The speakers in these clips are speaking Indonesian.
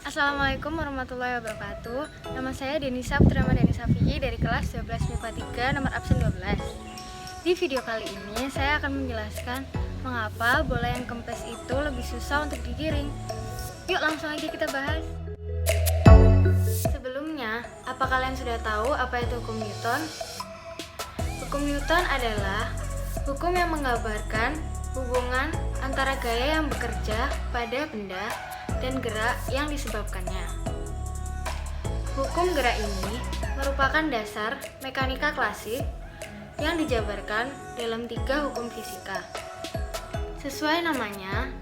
Assalamualaikum warahmatullahi wabarakatuh. Nama saya Denisa Putramadani Safi'i dari kelas 12 MIPA 3 nomor absen 12. Di video kali ini saya akan menjelaskan mengapa bola yang kempes itu lebih susah untuk digiring. Yuk langsung aja kita bahas. Sebelumnya, apa kalian sudah tahu apa itu hukum Newton? Hukum Newton adalah hukum yang menggambarkan hubungan antara gaya yang bekerja pada benda dan gerak yang disebabkannya. Hukum gerak ini merupakan dasar mekanika klasik yang dijabarkan dalam 3 hukum fisika. Sesuai namanya,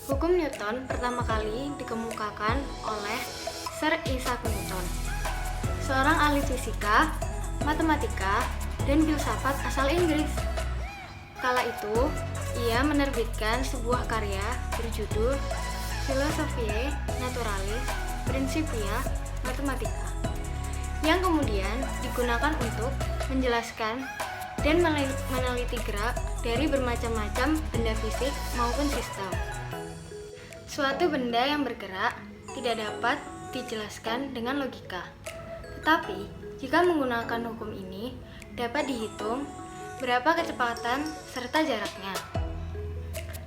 hukum Newton pertama kali dikemukakan oleh Sir Isaac Newton, seorang ahli fisika, matematika, dan filsafat asal Inggris. Kala itu, ia menerbitkan sebuah karya berjudul Philosophiae Naturalis Principia Mathematica, yang kemudian digunakan untuk menjelaskan dan meneliti gerak dari bermacam-macam benda fisik maupun sistem. Suatu benda yang bergerak tidak dapat dijelaskan dengan logika, tetapi jika menggunakan hukum ini dapat dihitung berapa kecepatan serta jaraknya.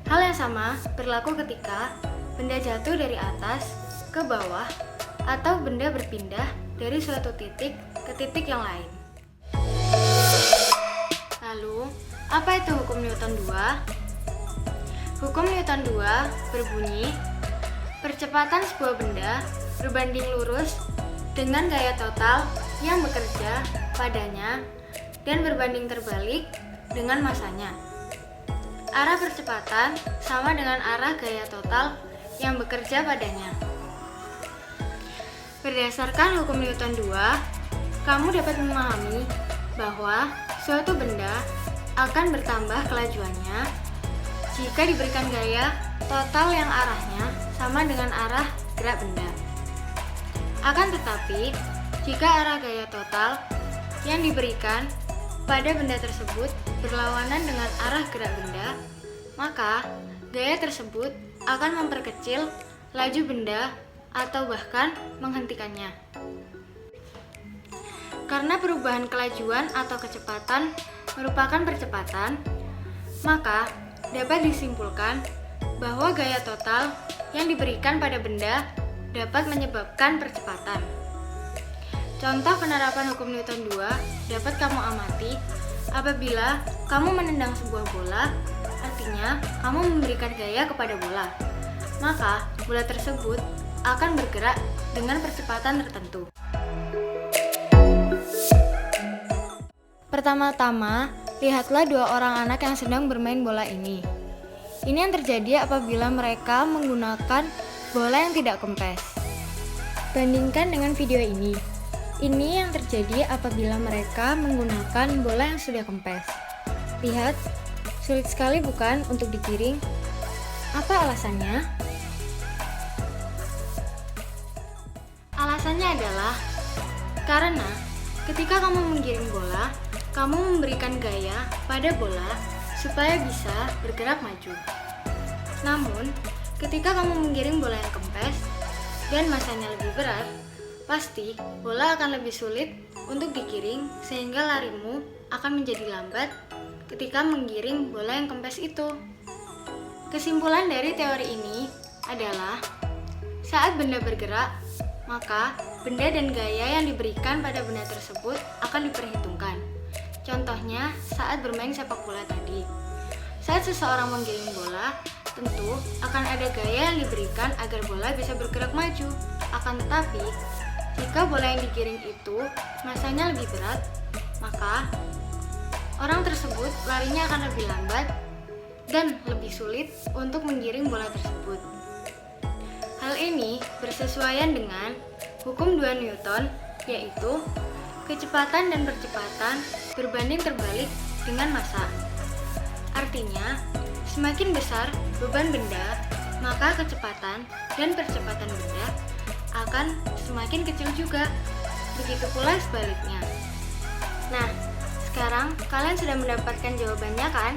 Hal yang sama berlaku ketika benda jatuh dari atas ke bawah atau benda berpindah dari suatu titik ke titik yang lain. Lalu, apa itu hukum Newton 2? Hukum Newton 2 berbunyi, percepatan sebuah benda berbanding lurus dengan gaya total yang bekerja padanya dan berbanding terbalik dengan masanya. Arah percepatan sama dengan arah gaya total yang bekerja padanya. Berdasarkan hukum Newton 2, kamu dapat memahami bahwa suatu benda akan bertambah kelajuannya jika diberikan gaya total yang arahnya sama dengan arah gerak benda. Akan tetapi, jika arah gaya total yang diberikan pada benda tersebut berlawanan dengan arah gerak benda, maka gaya tersebut akan memperkecil laju benda atau bahkan menghentikannya. Karena perubahan kelajuan atau kecepatan merupakan percepatan, maka dapat disimpulkan bahwa gaya total yang diberikan pada benda dapat menyebabkan percepatan. Contoh penerapan hukum Newton 2 dapat kamu amati apabila kamu menendang sebuah bola, artinya kamu memberikan gaya kepada bola, maka bola tersebut akan bergerak dengan percepatan tertentu. Pertama-tama, lihatlah 2 orang anak yang sedang bermain bola ini. Ini yang terjadi apabila mereka menggunakan bola yang tidak kempes. Bandingkan dengan video ini. Ini yang terjadi apabila mereka menggunakan bola yang sudah kempes. Lihat, sulit sekali bukan untuk digiring? Apa alasannya? Alasannya adalah karena ketika kamu menggiring bola, kamu memberikan gaya pada bola supaya bisa bergerak maju. Namun, ketika kamu menggiring bola yang kempes dan masanya lebih berat, pasti bola akan lebih sulit untuk digiring sehingga larimu akan menjadi lambat ketika menggiring bola yang kempes itu. Kesimpulan dari teori ini adalah saat benda bergerak, maka benda dan gaya yang diberikan pada benda tersebut akan diperhitungkan. Contohnya saat bermain sepak bola tadi. Saat seseorang menggiring bola, tentu akan ada gaya yang diberikan agar bola bisa bergerak maju. Akan tetapi, jika bola yang digiring itu masanya lebih berat, maka orang tersebut larinya akan lebih lambat dan lebih sulit untuk menggiring bola tersebut. Hal ini bersesuaian dengan hukum 2 Newton, yaitu kecepatan dan percepatan berbanding terbalik dengan massa. Artinya, semakin besar beban benda, maka kecepatan dan percepatan benda akan semakin kecil juga. Begitu pula sebaliknya. Nah, sekarang kalian sudah mendapatkan jawabannya kan?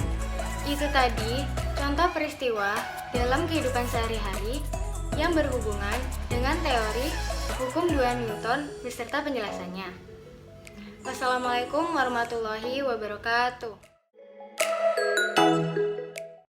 Itu tadi contoh peristiwa dalam kehidupan sehari-hari yang berhubungan dengan teori hukum 2 Newton beserta penjelasannya. Wassalamualaikum warahmatullahi wabarakatuh.